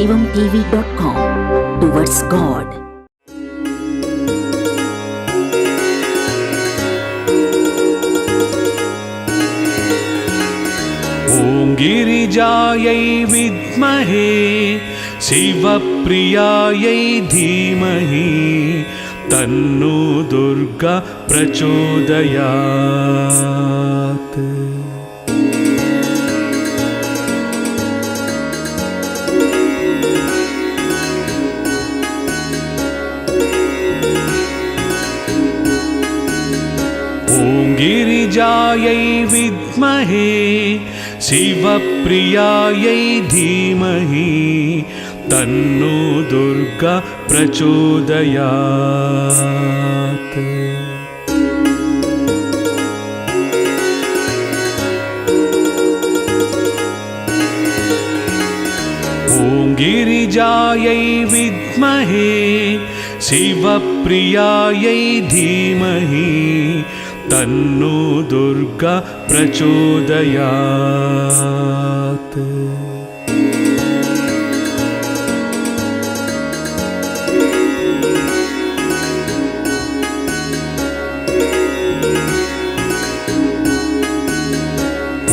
shaivamtv.com towards God. ॐ गिरिजायै विद्महे शिवप्रियायै धीमहि तन्नो दुर्गा प्रचोदयात्। ॐ गिरिजायै विद्महे शिवप्रियायै धीमहि तन्नो दुर्गा प्रचोदयात्। ॐ गिरिजायै विद्महे शिवप्रियायै धीमहि तन्नो दुर्गा प्रचोदयात्।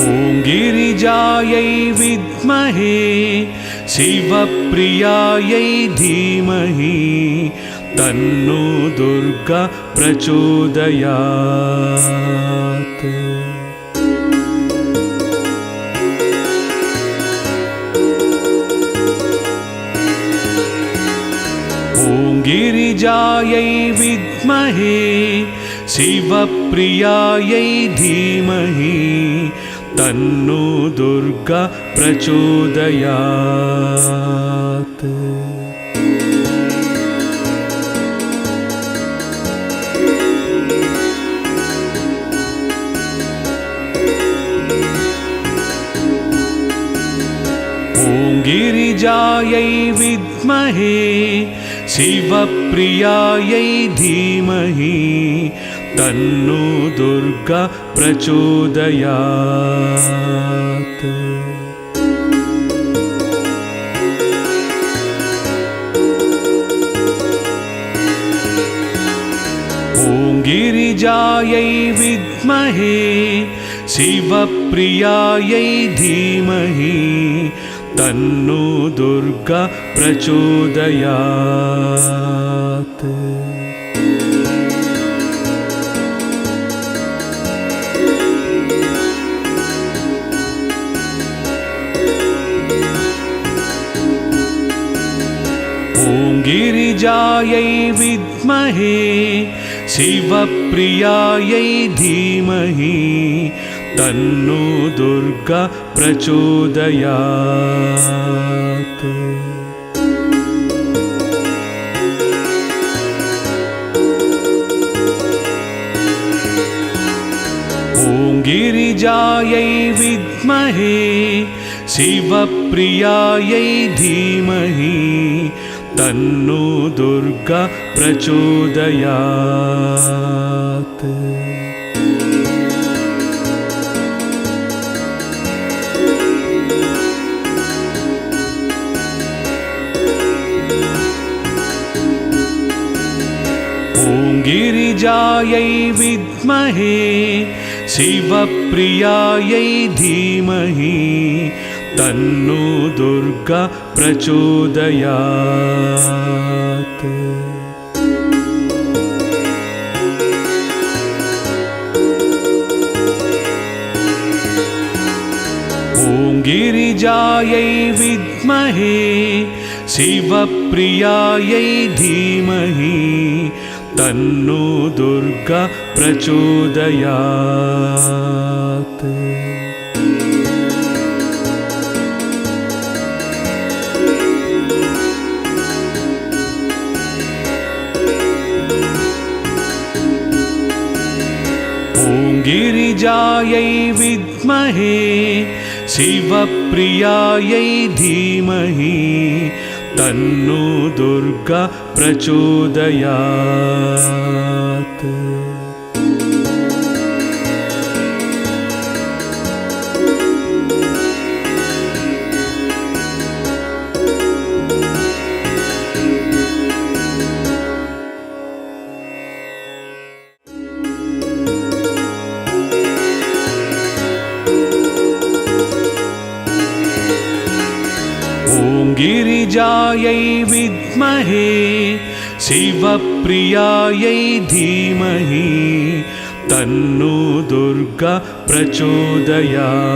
ॐ गिरिजायै विद्महे शिवप्रियायै धीमहि तन्नो दुर्गा प्रचोदयात्। ॐ गिरिजायै विद्महे शिवप्रियायै धीमहि तन्नो दुर्गा प्रचोदयात्। ॐ गिरिजायै विद्महे शिवप्रियायै धीमहि तन्नो दुर्गा प्रचोदयात्। ॐ गिरिजायै विद्महे शिवप्रियायै धीमहि तन्नो दुर्गा प्रचोदयात्। ॐ गिरिजायै विद्महे शिवप्रियायै धीमहि तन्नो दुर्गा प्रचोदयात्। ॐ गिरिजायै विद्महे शिवप्रियायै धीमहि तन्नो दुर्गा प्रचोदयात्। ॐ गिरिजायै विद्महे शिवप्रियायै धीमहि तन्नो दुर्गा प्रचोदयात्। ॐ गिरिजायै विद्महे शिवप्रियायै धीमहि तन्नो दुर्गा प्रचोदयात्। ॐ गिरिजायै विद्महे शिवप्रियायै धीमहि तन्नो दुर्गा प्रचोदयात्। ॐ गिरिजायै विद्महे शिवप्रियायै धीमहि तन्नो दुर्गा प्रचोदयात्।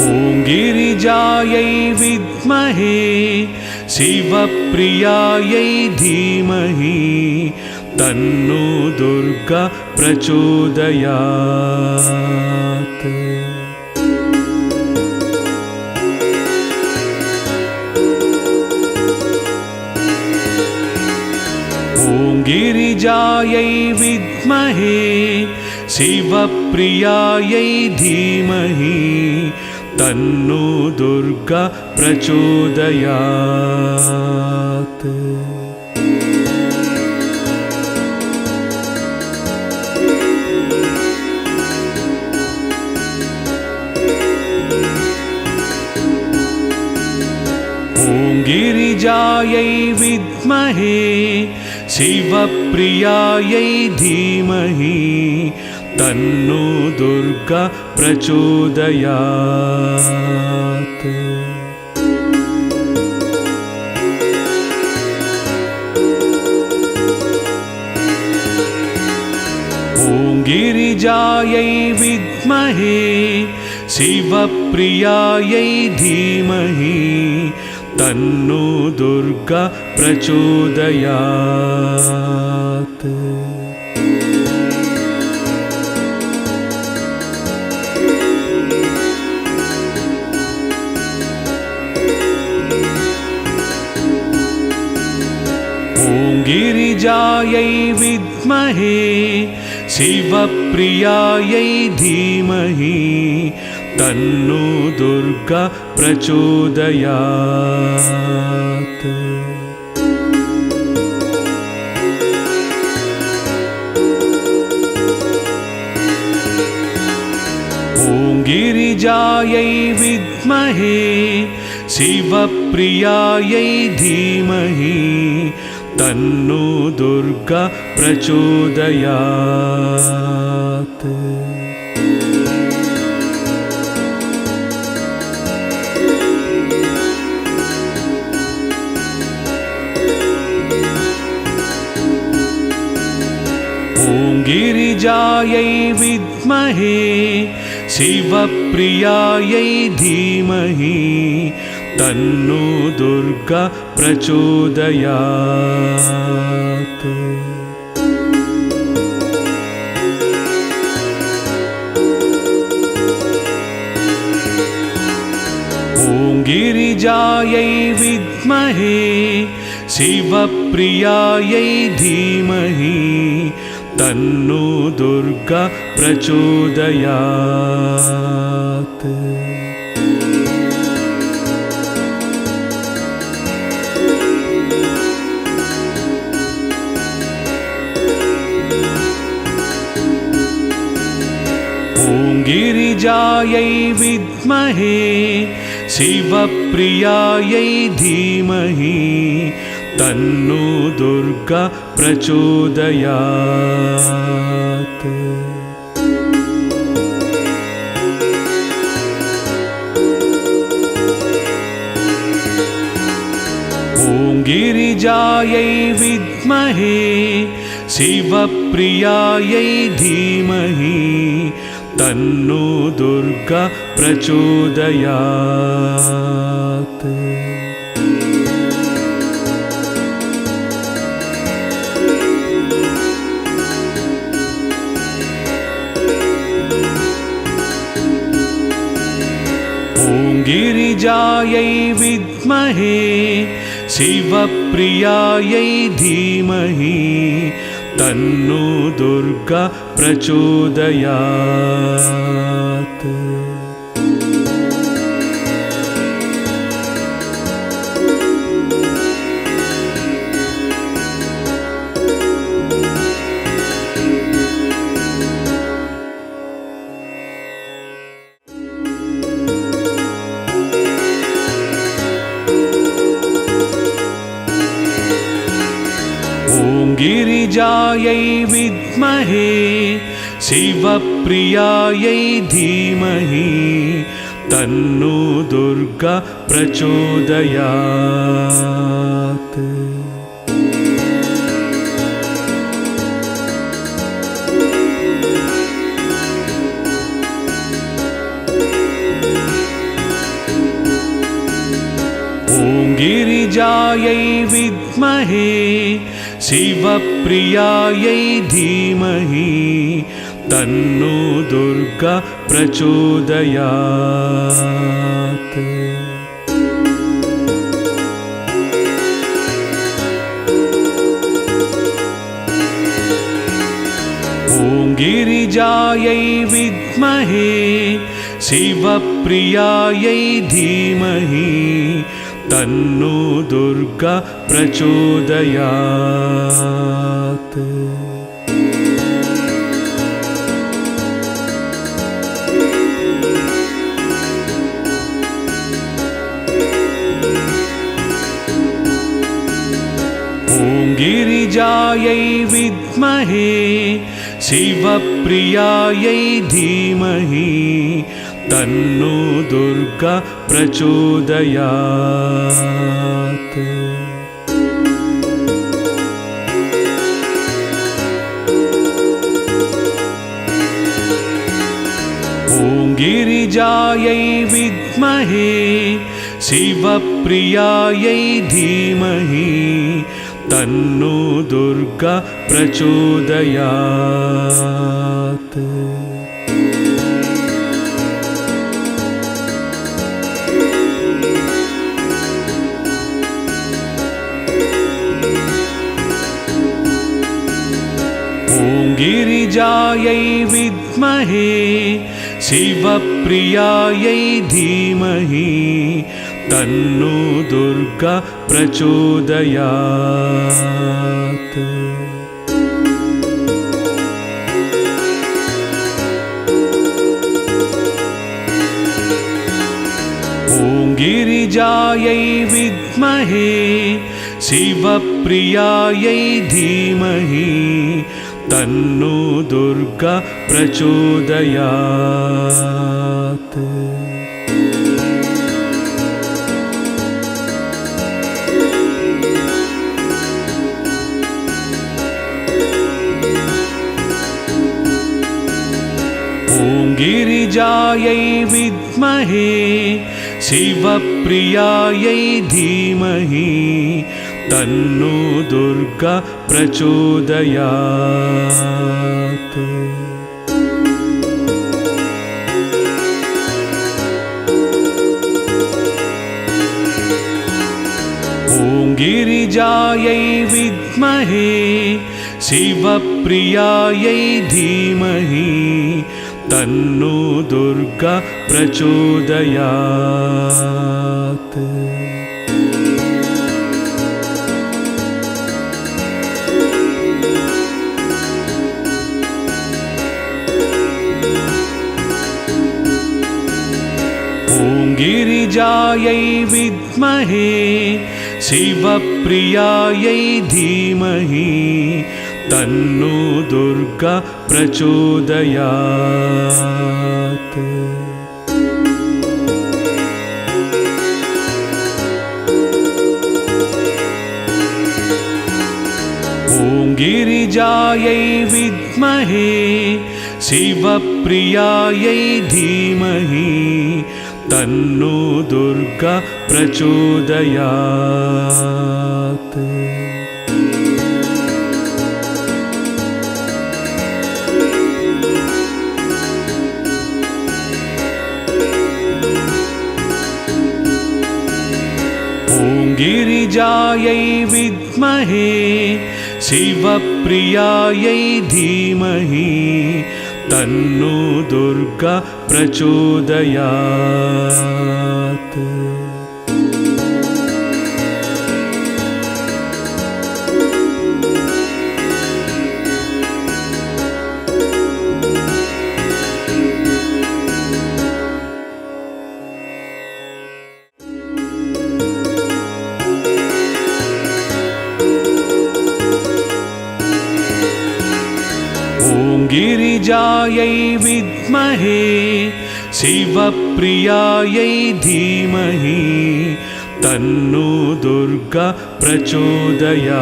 ॐ गिरिजायै विद्महे शिवप्रियायै धीमहि तन्नो दुर्गा प्रचोदयात्। ॐ गिरिजायै विद्महे शिवप्रियायै धीमहि तन्नो दुर्गा प्रचोदयात्। ॐ गिरिजायै विद्महे शिवप्रियायै धीमहि तन्नो दुर्गा प्रचोदयात्। ॐ गिरिजायै विद्महे शिवप्रियायै धीमहि तन्नो दुर्गा प्रचोदयात्। ॐ गिरिजायै विद्महे शिवप्रियायै धीमहि तन्नो दुर्गा प्रचोदयात्। ॐ गिरिजायै विद्महे शिवप्रियायै धीमहि तन्नो दुर्गा प्रचोदयात्। ॐ गिरिजायै विद्महे शिवप्रियायै धीमहि तन्नो दुर्गा प्रचोदयात्। ॐ गिरिजायै विद्महे शिवप्रियायै धीमहि तन्नो दुर्गा प्रचोदयात्। ॐ गिरिजायै विद्महे शिवप्रियायै धीमहि तन्नो दुर्गा प्रचोदयात्। ॐ गिरिजायै विद्महे शिवप्रियायै धीमहि तन्नो दुर्गा प्रचोदयात्। ॐ गिरिजायै विद्महे शिवप्रियायै धीमहि तन्नो दुर्गा प्रचोदयात्। गिरिजायै विद्महे शिवप्रियायै धीमहि तन्नो दुर्गा प्रचोदयात्। ॐ गिरिजायै विद्महे शिवप्रियायै धीमहि तन्नो दुर्गा प्रचोदयात्। ॐ गिरिजायै विद्महे शिवप्रियायै धीमहि तन्नो दुर्गा प्रचोदयात्। ॐ गिरिजायै विद्महे शिवप्रियायै धीमहि तन्नो दुर्गा प्रचोदयात्। ॐ गिरिजायै विद्महे शिवप्रियायै धीमहि तन्नो दुर्गा प्रचोदयात्। ॐ गिरिजायै विद्महे शिवप्रियायै धीमहि तन्नो दुर्गा प्रचोदयात्। ॐ गिरिजायै विद्महे शिवप्रियायै धीमहि तन्नो दुर्गा प्रचोदयात्। ॐ गिरिजायै विद्महे शिवप्रियायै धीमहि तन्नो दुर्गा प्रचोदयात्। ॐ गिरिजायै विद्महे शिवप्रियायै धीमहि तन्नो दुर्गा प्रचोदयात्। ॐ गिरिजायै विद्महे शिवप्रियायै धीमहि तन्नो दुर्गा प्रचोदयात्। ॐ गिरिजायै विद्महे शिवप्रियायै धीमहि तन्नो दुर्गा प्रचोदयात्। ॐ गिरिजायै विद्महे शिवप्रियायै धीमहि तन्नो दुर्गा प्रचोदयात्। ॐ गिरिजायै विद्महे शिवप्रियायै धीमहि तन्नो दुर्गा प्रचोदयात्।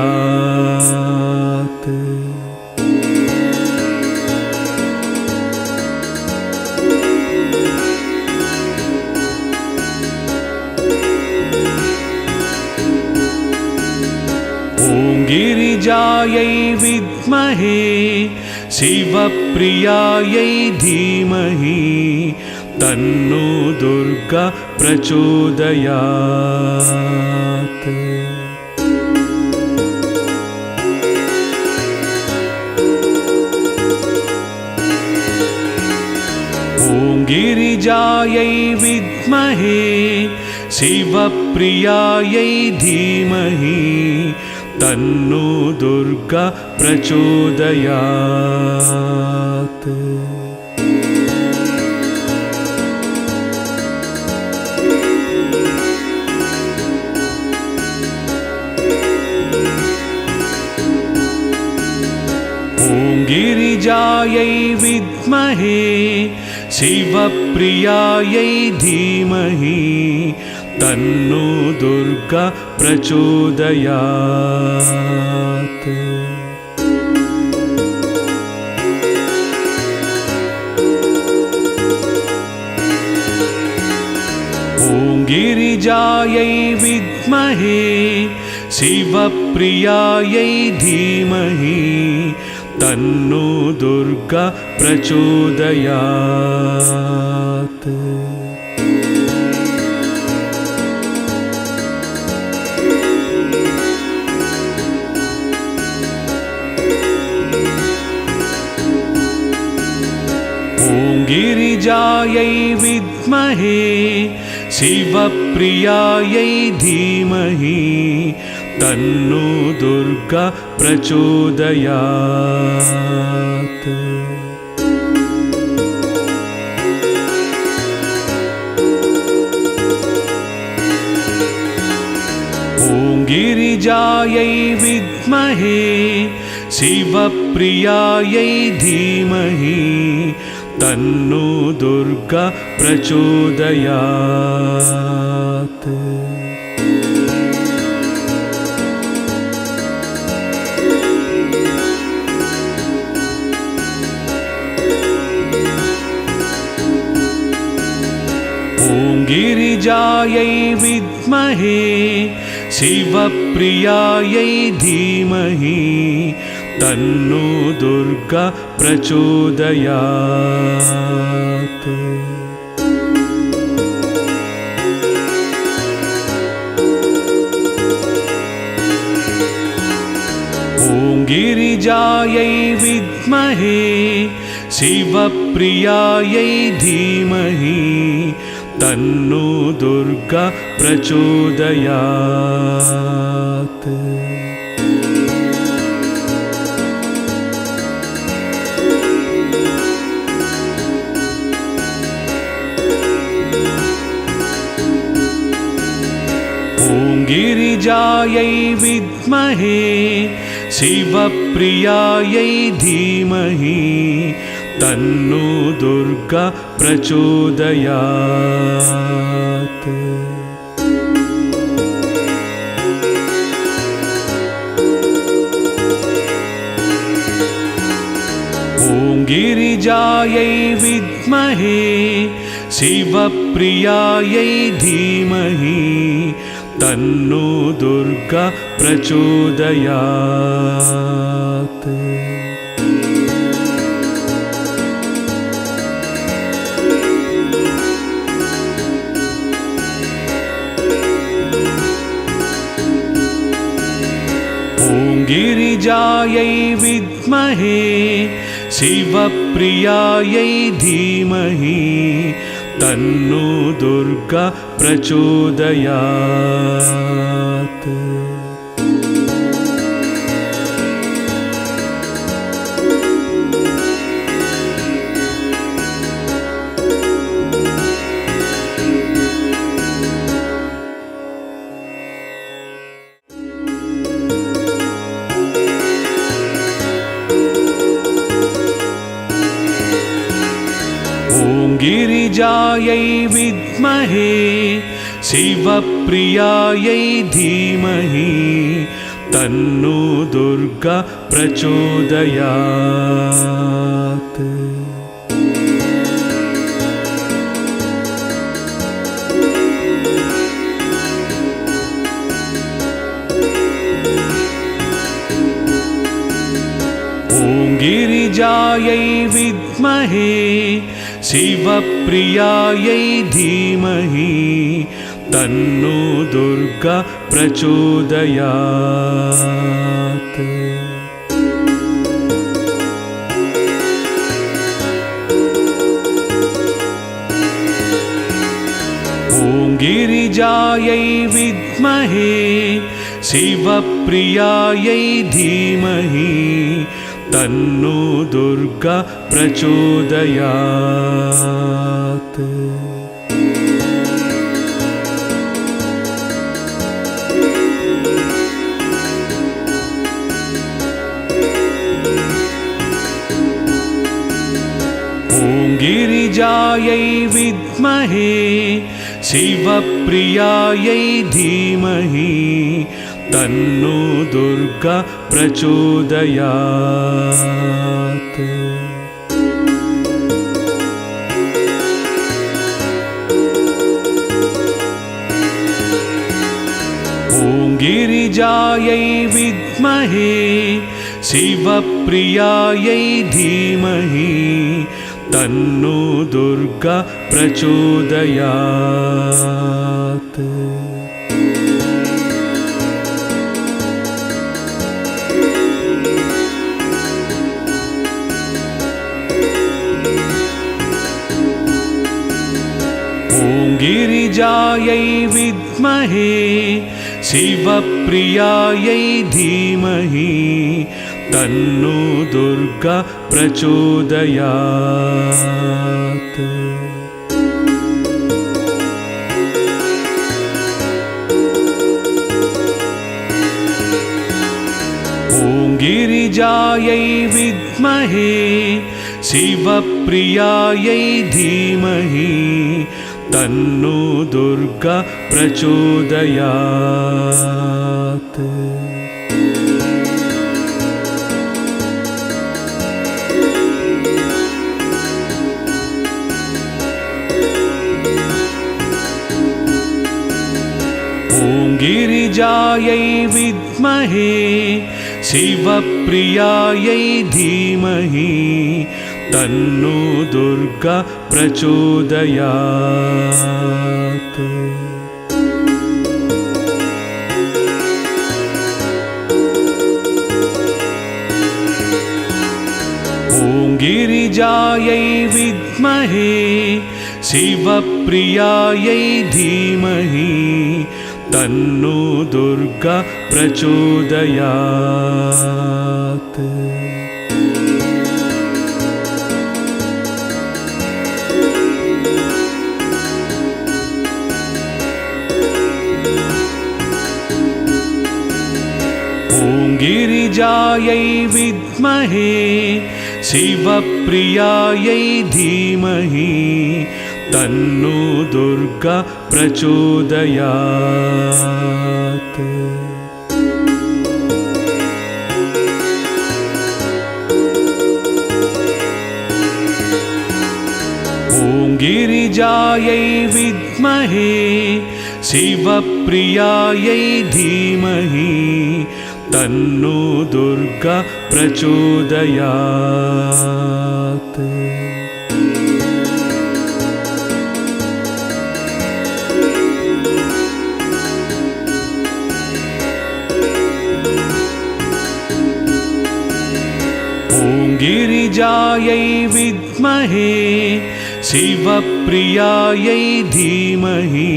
ॐ गिरिजायै विद्महे शिवप्रियायै धीमहि तन्नो दुर्गा प्रचोदयात्। ॐ गिरिजायै विद्महे शिवप्रियायै धीमहि तन्नो दुर्गा प्रचोदयात्। ॐ गिरिजायै विद्महे शिवप्रियायै धीमहि तन्नो दुर्गा प्रचोदयात्। ॐ गिरिजायै विद्महे शिवप्रियायै धीमहि तन्नो दुर्गा प्रचोदयात्। ॐ गिरिजायै विद्महे शिवप्रियायै धीमहि तन्नो दुर्गा प्रचोदयात्। ॐ गिरिजायै विद्महे शिवप्रियायै धीमहि तन्नो दुर्गा प्रचोदयात्। ॐ गिरिजायै विद्महे शिवप्रियायै धीमहि तन्नो दुर्गा प्रचोदयात्। ॐ गिरिजायै विद्महे शिवप्रियायै धीमहि तन्नो दुर्गा प्रचोदयात्। ॐ गिरिजायै विद्महे शिवप्रियायै धीमहि तन्नो दुर्गा प्रचोदयात्। ॐ गिरिजायै विद्महे शिवप्रियायै धीमहि तन्नो दुर्गा प्रचोदयात्। ॐ गिरिजायै विद्महे शिवप्रियायै धीमहि तन्नो दुर्गा प्रचोदयात्। ॐ गिरिजायै विद्महे शिवप्रियायै धीमहि तन्नो दुर्गा प्रचोदयात्। गिरिजायै विद्महे शिवप्रियायै धीमहि तन्नो दुर्गा प्रचोदयात्। गिरिजायै विद्महे शिवप्रियायै धीमहि तन्नो दुर्गा प्रचोदयात्। गिरिजायै विद्महे शिवप्रियायै धीमहि तन्नो दुर्गा प्रचोदयात्। गिरिजायै विद्महे शिवप्रियायै धीमहि तन्नो दुर्गा प्रचोदयात्। गिरिजायै विद्महे शिवप्रियायै धीमहि तन्नो दुर्गा प्रचोदयात्। गिरिजायै विद्महे शिवप्रियायै धीमहि तन्नो दुर्गा प्रचोदयात्। गिरिजायै विद्महे शिवप्रियायै धीमहि तन्नो दुर्गा प्रचोदयात्। गिरिजायै विद्महे शिवप्रियायै धीमहि तन्नो दुर्गा प्रचोदयात्। गिरिजायै विद्महे शिवप्रियायै धीमहि तन्नो दुर्गा प्रचोदयात्। गिरिजायै विद्महे शिवप्रियायै धीमहि तन्नो दुर्गा प्रचोदयात्। गिरिजायै विद्महे शिवप्रियायै धीमहि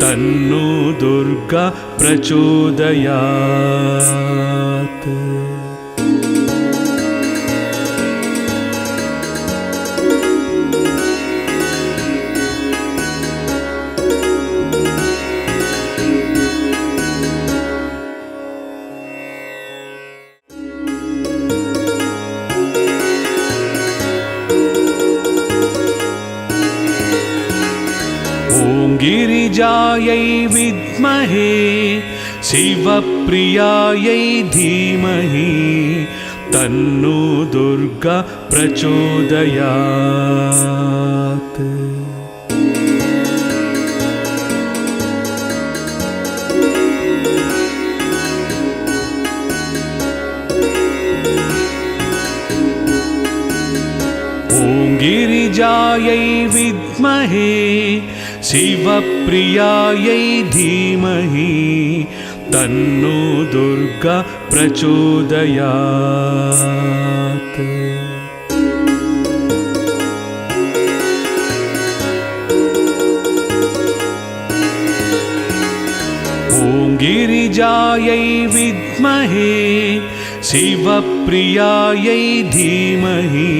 तन्नो दुर्गा प्रचोदयात्। गिरिजायै विद्महे शिवप्रियायै धीमहि तन्नो दुर्गा प्रचोदयात्। गिरिजायै विद्महे शिवप्रियायै धीमहि तन्नो दुर्गा प्रचोदयात्। गिरिजायै विद्महे शिवप्रियायै धीमहि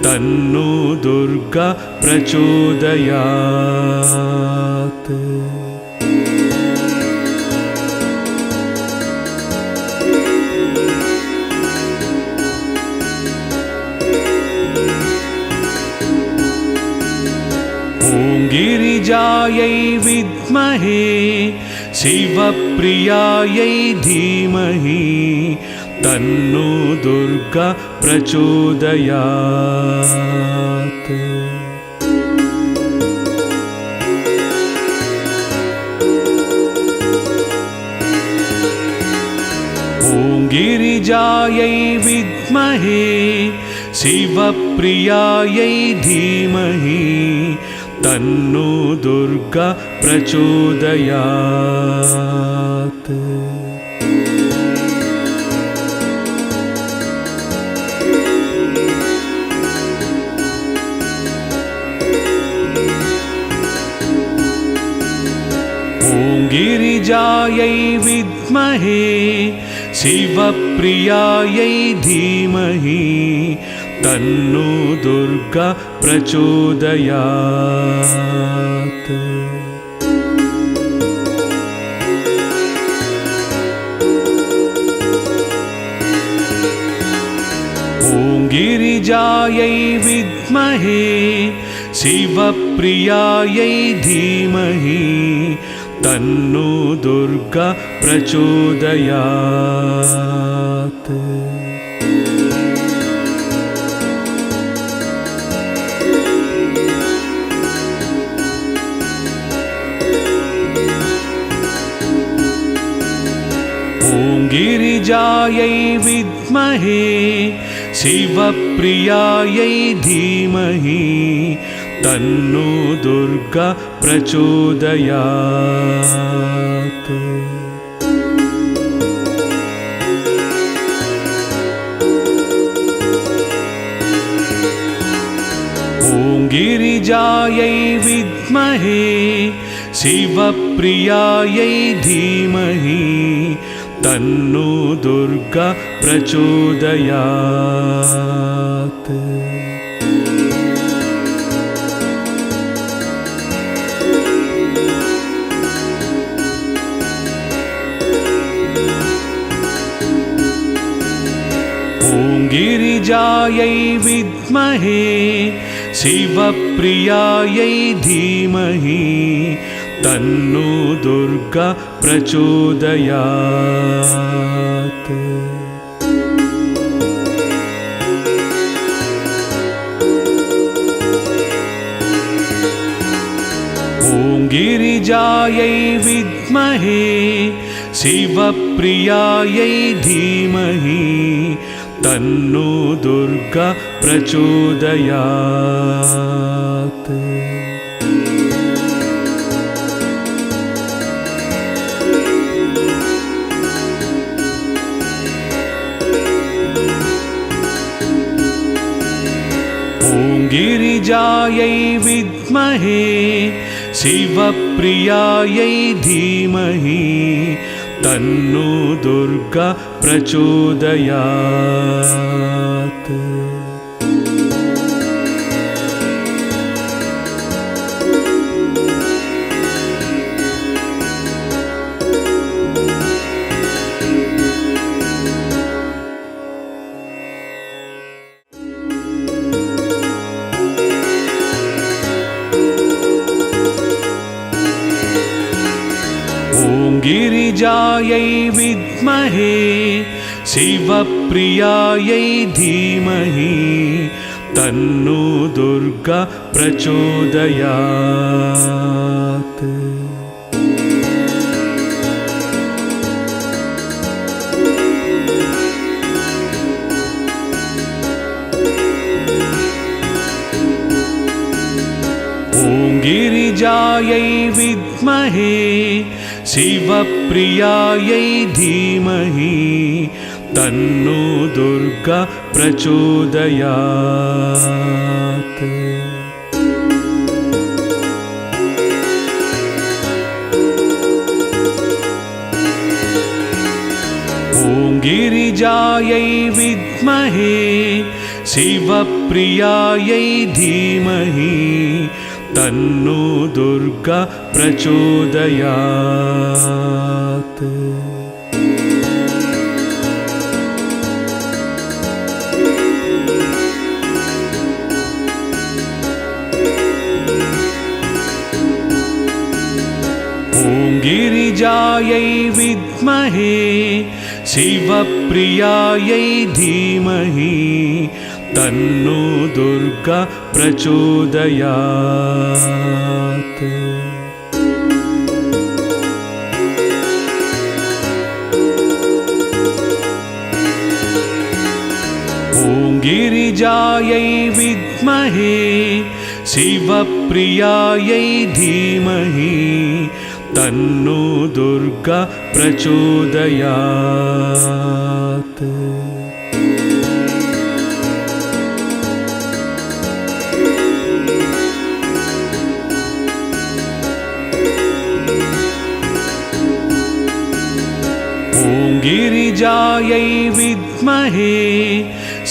तन्नो दुर्गा प्रचोदयात्। गिरिजायै विद्महे शिवप्रियायै धीमहि तन्नो दुर्गा प्रचोदयात्। गिरिजायै विद्महे शिवप्रियायै धीमहि तन्नो दुर्गा प्रचोदयात्। गिरिजायै विद्महे शिवप्रियायै धीमहि तन्नो दुर्गा प्रचोदयात्। गिरिजायै विद्महे शिवप्रियायै धीमहि तन्नो दुर्गा प्रचोदयात्। गिरिजायै विद्महे शिवप्रियायै धीमहि तन्नो दुर्गा प्रचोदयात्। गिरिजायै विद्महे शिवप्रियायै धीमहि तन्नो दुर्गा प्रचोदयात्। गिरिजायै विद्महे शिवप्रियायै धीमहि तन्नो दुर्गा प्रचोदयात्। गिरिजायै विद्महे शिवप्रियायै धीमहि तन्नो दुर्गा प्रचोदयात्। गिरिजायै विद्महे शिवप्रियायै धीमहि तन्नो दुर्गा प्रचोदयात्। गिरिजायै विद्महे शिवप्रियायै धीमहि तन्नो दुर्गा प्रचोदयात्। गिरिजायै विद्महे शिवप्रियायै धीमहि तन्नो दुर्गा प्रचोदयात्। गिरिजायै विद्महे शिवप्रियायै धीमहि तन्नो दुर्गा प्रचोदयात्। गिरिजायै विद्महे शिवप्रियायै धीमहि तन्नो दुर्गा प्रचोदयात्। गिरिजायै विद्महे शिवप्रियायै धीमहि तन्नो दुर्गा प्रचोदयात्। गिरिजायै विद्महे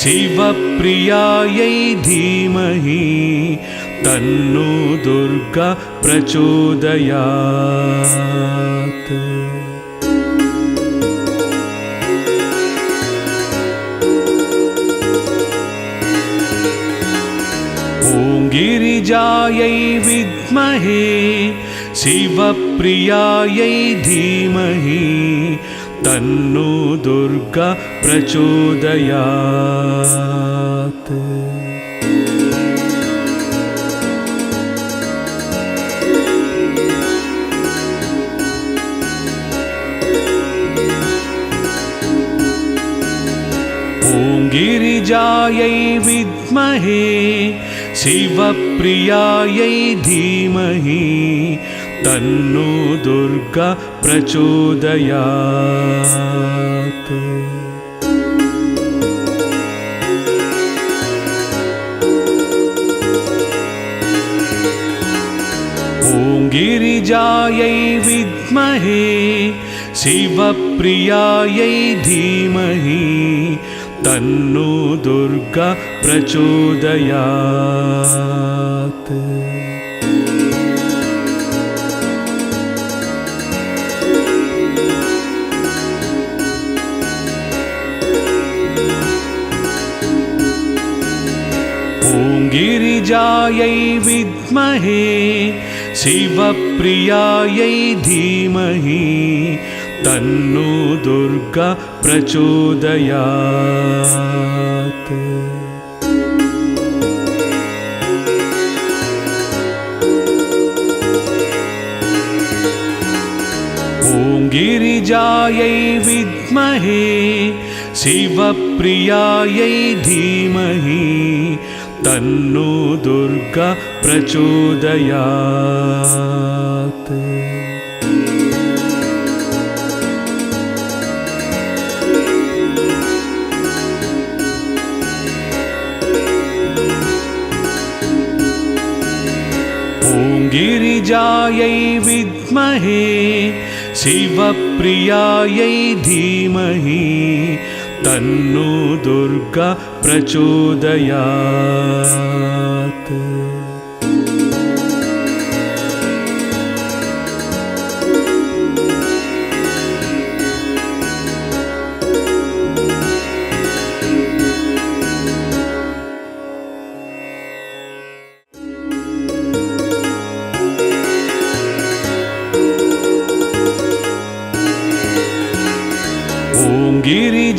शिवप्रियायै धीमहि तन्नो दुर्गा प्रचोदयात्। गिरिजायै विद्महे शिवप्रियायै धीमहि तन्नो दुर्गा प्रचोदयात्। गिरिजायै विद्महे शिवप्रियायै धीमहि तन्नो दुर्गा प्रचोदयात्। गिरिजायै विद्महे शिवप्रियायै धीमहि तन्नो दुर्गा प्रचोदयात्। गिरिजायै विद्महे शिवप्रियायै धीमहि तन्नो दुर्गा प्रचोदयात्। गिरिजायै विद्महे शिवप्रियायै धीमहि तन्नो दुर्गा प्रचोदयात्। गिरिजायै विद्महे शिवप्रियायै धीमहि तन्नो दुर्गा प्रचोदयात्।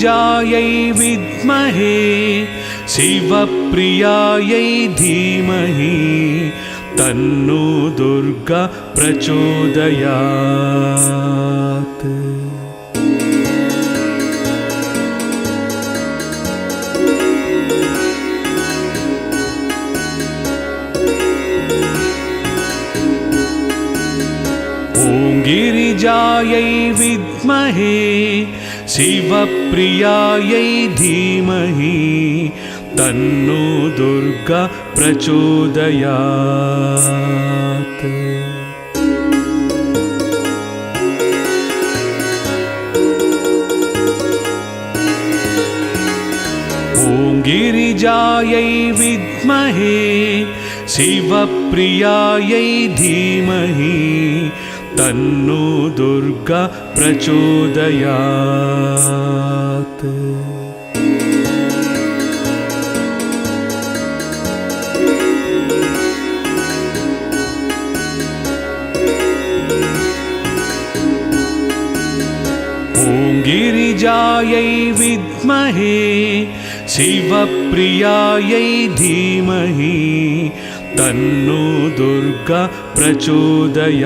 गिरिजायै विद्महे शिवप्रियायै धीमहि तन्नो दुर्गा प्रचोदयात्। ॐ गिरिजायै विद्महे शिवप्रियायै धीमहि तन्नो दुर्गा प्रचोदयात्। ॐ गिरिजायै विद्महे शिवप्रियायै धीमहि तन्नो दुर्गा प्रचोदयात्। ॐ गिरिजायै विद्महे शिवप्रियायै धीमहि तन्नो दुर्गा प्रचोदयात्।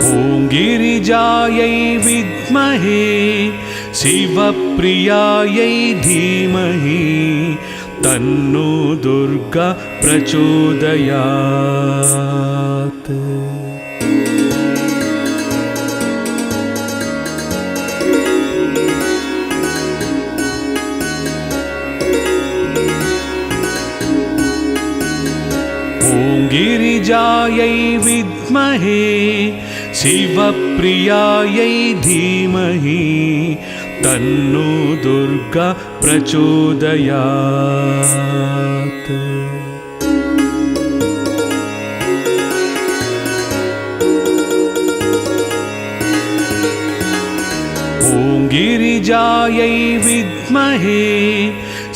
ॐ गिरिजायै विद्महे शिवप्रियायै धीमहि तन्नो दुर्गा प्रचोदयात्। ॐ गिरिजायै विद्महे शिवप्रियायै धीमहि तन्नो दुर्गा प्रचोदयात्। ॐ गिरिजायै विद्महे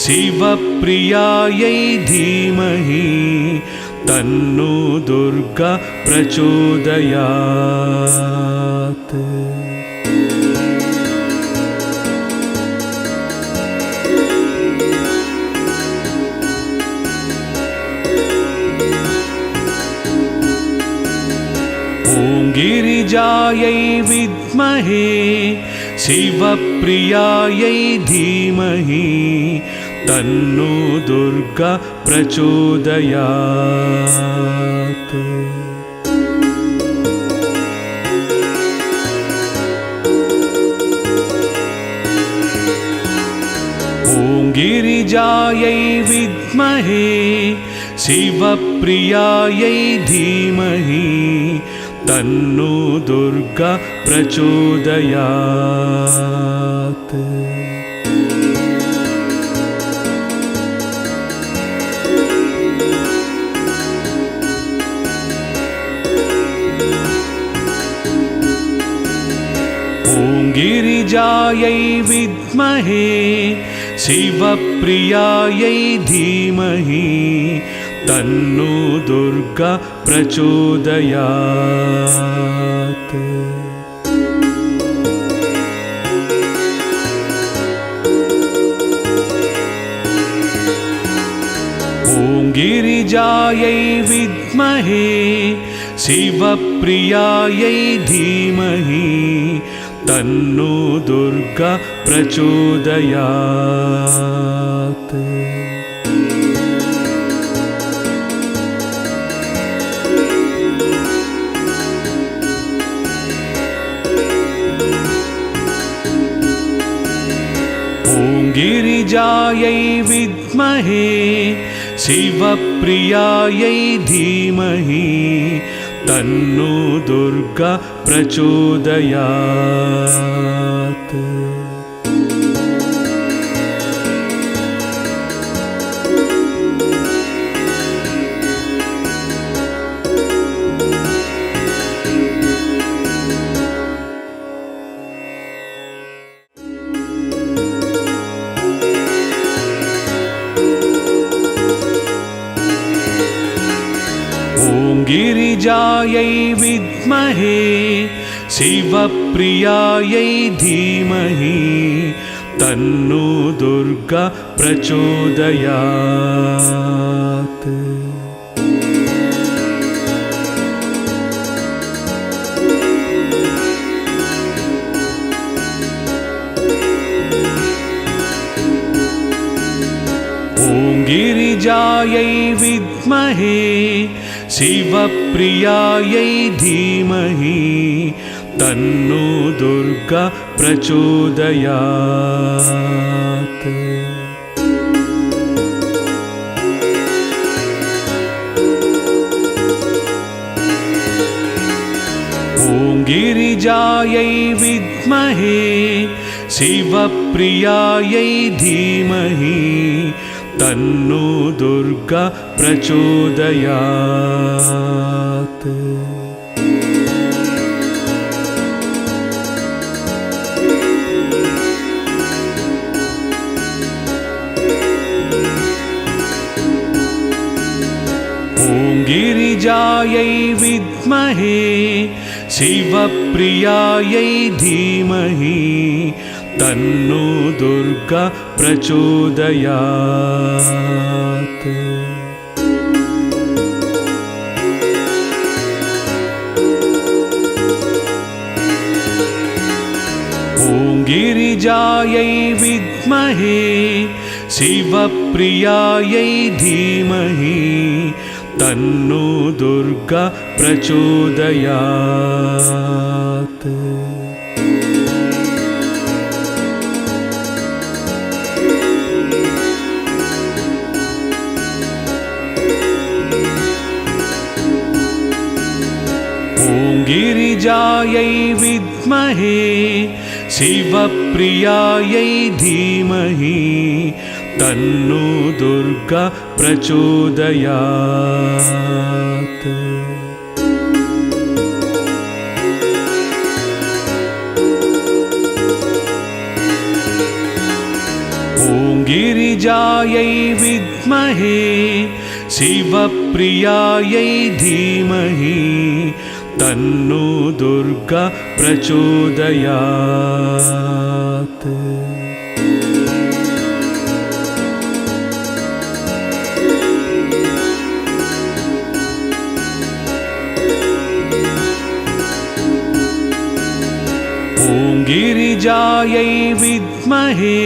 शिवप्रियायै धीमहि तन्नो दुर्गा प्रचोदयात्। ॐ गिरिजायै विद्महे शिवप्रियायै धीमहि तन्नो दुर्गा प्रचोदयात्। ॐ गिरिजायै विद्महे शिवप्रियायै धीमहि तन्नो दुर्गा प्रचोदयात्। ॐ गिरिजायै विद्महे शिवप्रियायै धीमहि तन्नो दुर्गा प्रचोदयात्। ॐ गिरिजायै विद्महे शिवप्रियायै धीमहि तन्नो दुर्गा प्रचोदयात्। ॐ गिरिजायै विद्महे शिवप्रियायै धीमहि तन्नो दुर्गा प्रचोदयात्। ॐगिरिजायै विद्महे शिवप्रियायै धीमहि तन्नो दुर्गा प्रचोदयात्। ॐगिरिजायै विद्महे शिवप्रियायै धीमहि तन्नो दुर्गा प्रचोदयात्। ॐगिरिजायै विद्महे शिवप्रियायै धीमहि तन्नो दुर्गा प्रचोदयात्। ॐगिरिजायै विद्महे शिवप्रियायै धीमहि तन्नो दुर्गा प्रचोदयात्। ॐगिरिजायै विद्महे शिवप्रियायै धीमहि तन्नो दुर्गा प्रचोदयात्। ॐगिरिजायै विद्महे शिवप्रियायै धीमहि तन्नो दुर्गा प्रचोदयात्। ॐगिरिजायै विद्महे शिवप्रियायै धीमहि तन्नो दुर्गा प्रचोदयात्। ॐगिरिजायै विद्महे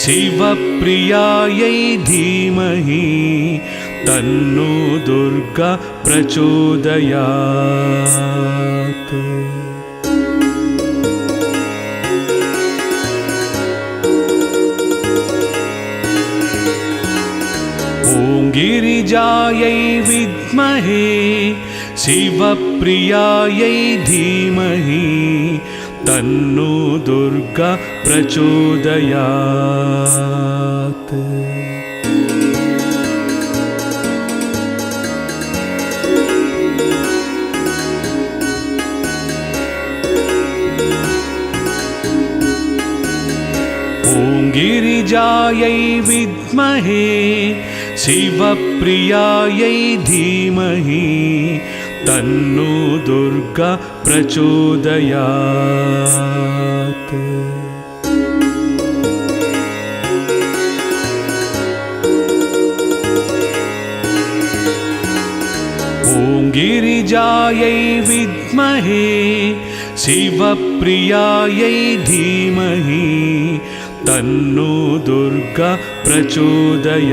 शिवप्रियायै धीमहि तन्नो दुर्गा प्रचोदयात्। ॐगिरिजायै विद्महे शिवप्रियायै धीमहि तन्नो दुर्गा प्रचोदयात्। ॐगिरिजायै विद्महे शिवप्रियायै धीमहि तन्नो दुर्गा प्रचोदयात्। ॐगिरिजायै विद्महे शिवप्रियायै धीमहि तन्नो दुर्गा प्रचोदयात्।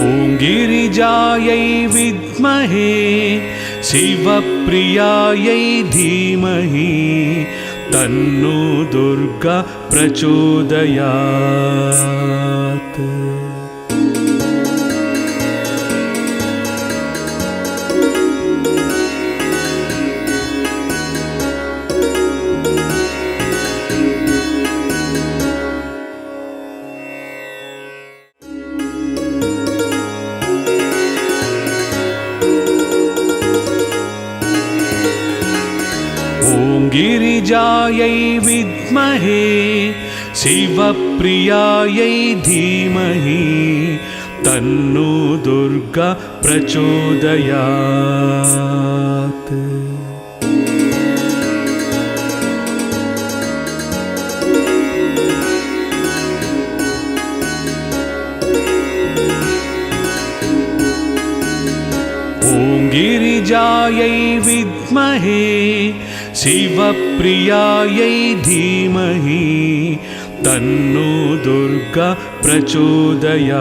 ॐगिरिजायै विद्महे शिवप्रियायै धीमहि तन्नो दुर्गा प्रचोदयात्। ॐ गिरिजायै विद्महे शिवप्रियायै धीमहि तन्नो दुर्गा प्रचोदयात्। ॐ गिरिजायै विद्महे शिवप्रियायै धीमहि तन्नो दुर्गा प्रचोदयात्।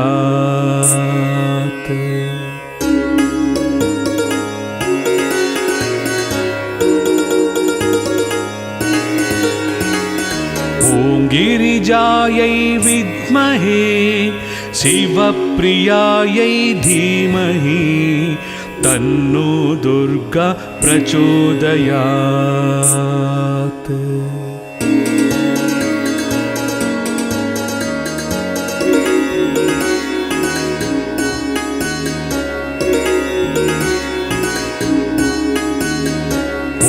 ॐ गिरिजायै विद्महे शिवप्रियायै धीमहि तन्नो दुर्गा प्रचोदयात्।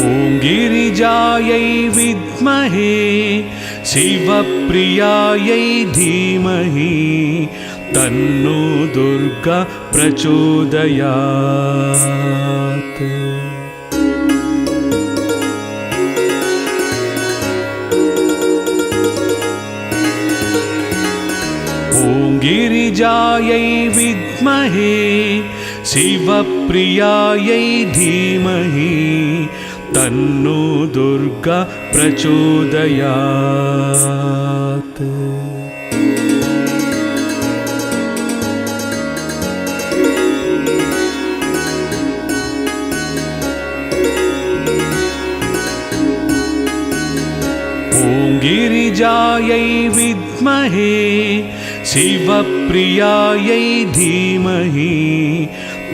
ॐ गिरिजायै विद्महे शिवप्रियायै धीमहि तन्नो दुर्गा प्रचोदयात्। ॐ गिरिजायै विद्महे शिवप्रियायै धीमहि तन्नो दुर्गा प्रचोदयात्। ॐ गिरिजायै विद्महे शिवप्रियायै धीमहि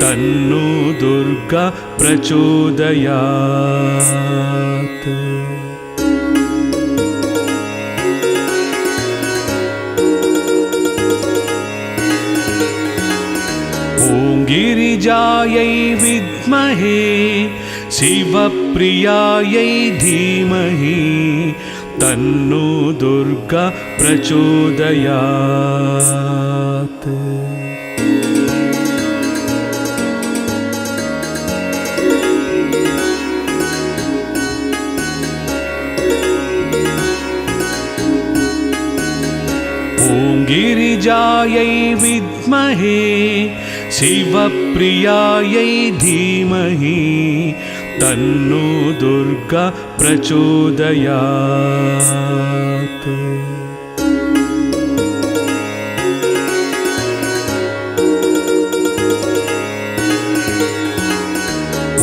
तन्नो दुर्गा प्रचोदयात्। ॐ गिरिजायै विद्महे शिवप्रियायै धीमहि तन्नो दुर्गा प्रचोदयात्। ॐ गिरिजायै विद्महे शिवप्रियायै धीमहि तन्नो दुर्गा प्रचोदयात्।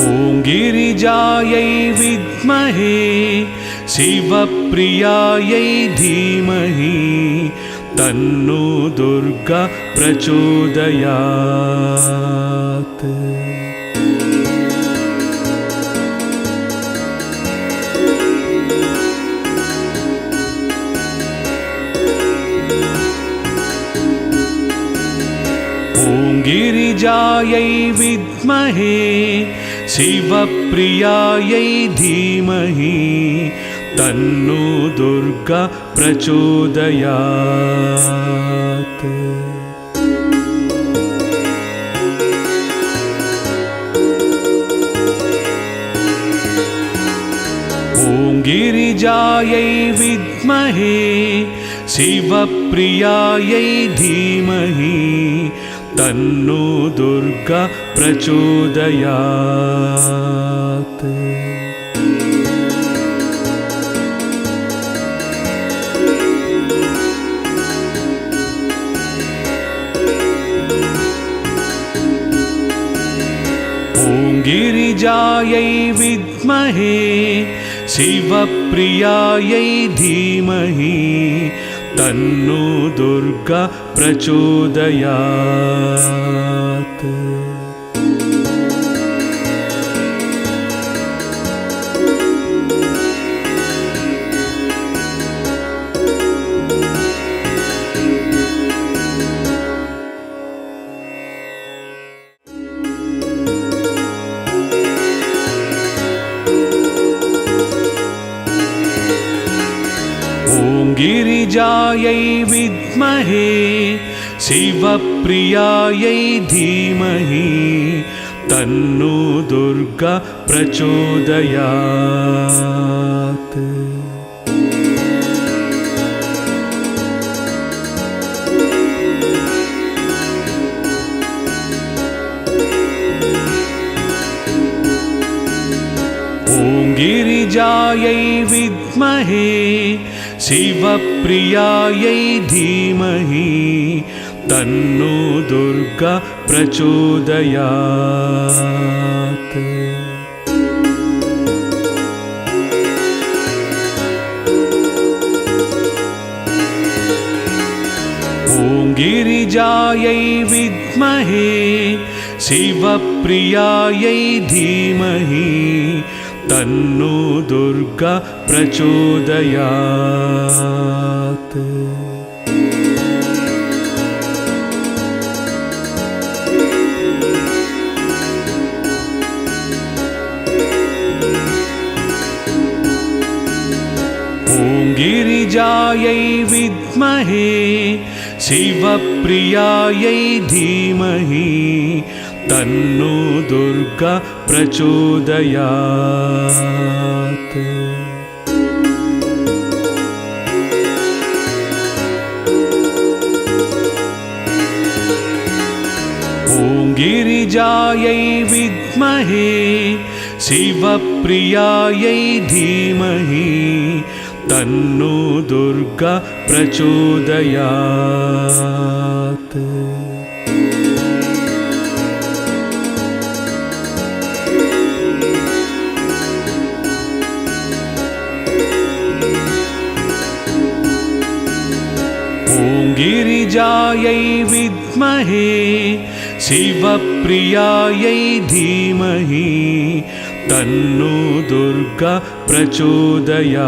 ॐ गिरिजायै विद्महे शिवप्रियायै धीमहि तन्नो दुर्गा प्रचोदयात्। ॐ गिरिजायै विद्महे शिवप्रियायै धीमहि तन्नो दुर्गा प्रचोदयात्। ॐ गिरिजायै विद्महे शिवप्रियायै धीमहि तन्नो दुर्गा प्रचोदयात्। ॐ गिरिजायै विद्महे शिवप्रियायै धीमहि तन्नो दुर्गा प्रचोदयात्। ॐ गिरिजायै विद्महे शिवप्रियायै धीमहि तन्नो दुर्गा प्रचोदयात्। ॐ गिरिजायै विद्महे शिवप्रियायै धीमहि तन्नो दुर्गा प्रचोदयात्। ॐ गिरिजायै विद्महे शिवप्रियायै धीमहि तन्नो दुर्गा प्रचोदयात्। ॐ गिरिजायै विद्महे शिवप्रियायै धीमहि तन्नो दुर्गा प्रचोदयात्। ॐ गिरिजायै विद्महे शिवप्रियायै धीमहि तन्नो दुर्गा प्रचोदयात्। ॐ गिरिजायै विद्महे शिवप्रियायै धीमहि तन्नो दुर्गा प्रचोदयात्।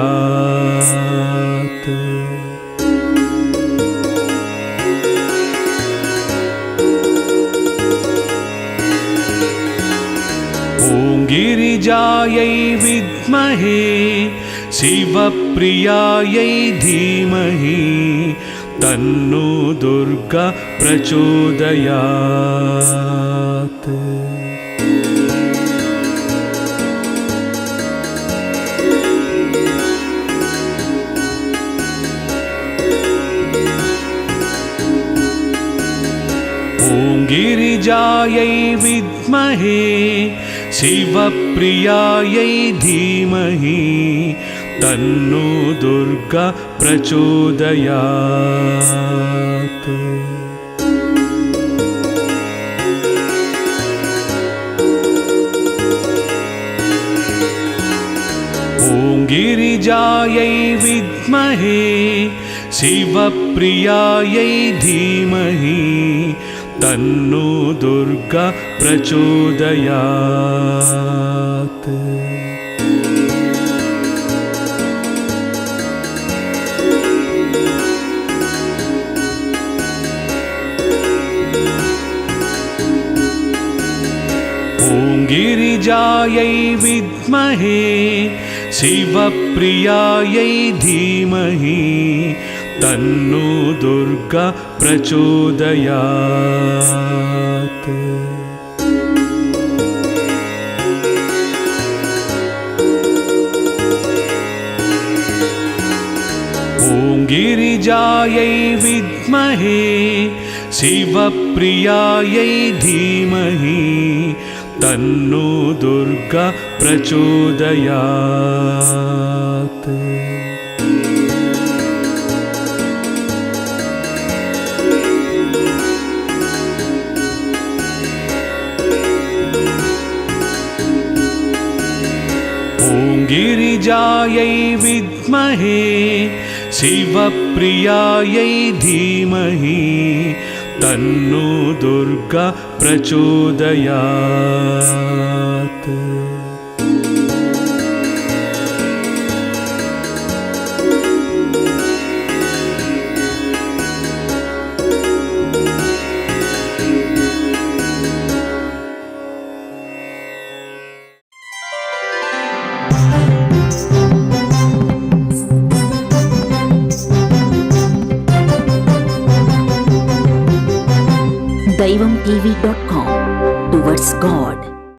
ॐ गिरिजायै विद्महे शिवप्रियायै धीमहि तन्नो दुर्गा प्रचोदयात्। ॐ गिरिजायै विद्महे शिवप्रियायै धीमहि तन्नो दुर्गा प्रचोदयात्। ॐ गिरिजायै विद्महे शिवप्रियायै धीमहि तन्नो दुर्गा प्रचोदयात्। ॐ गिरिजायै विद्महे शिवप्रियायै धीमहि तन्नो दुर्गा प्रचोदयात्। ॐ गिरिजायै विद्महे शिवप्रियायै धीमहि तन्नो दुर्गा प्रचोदयात्। ॐ गिरिजायै विद्महे शिवप्रियायै धीमहि तन्नो दुर्गा प्रचोदयात्। Saivam TV.com. Towards God.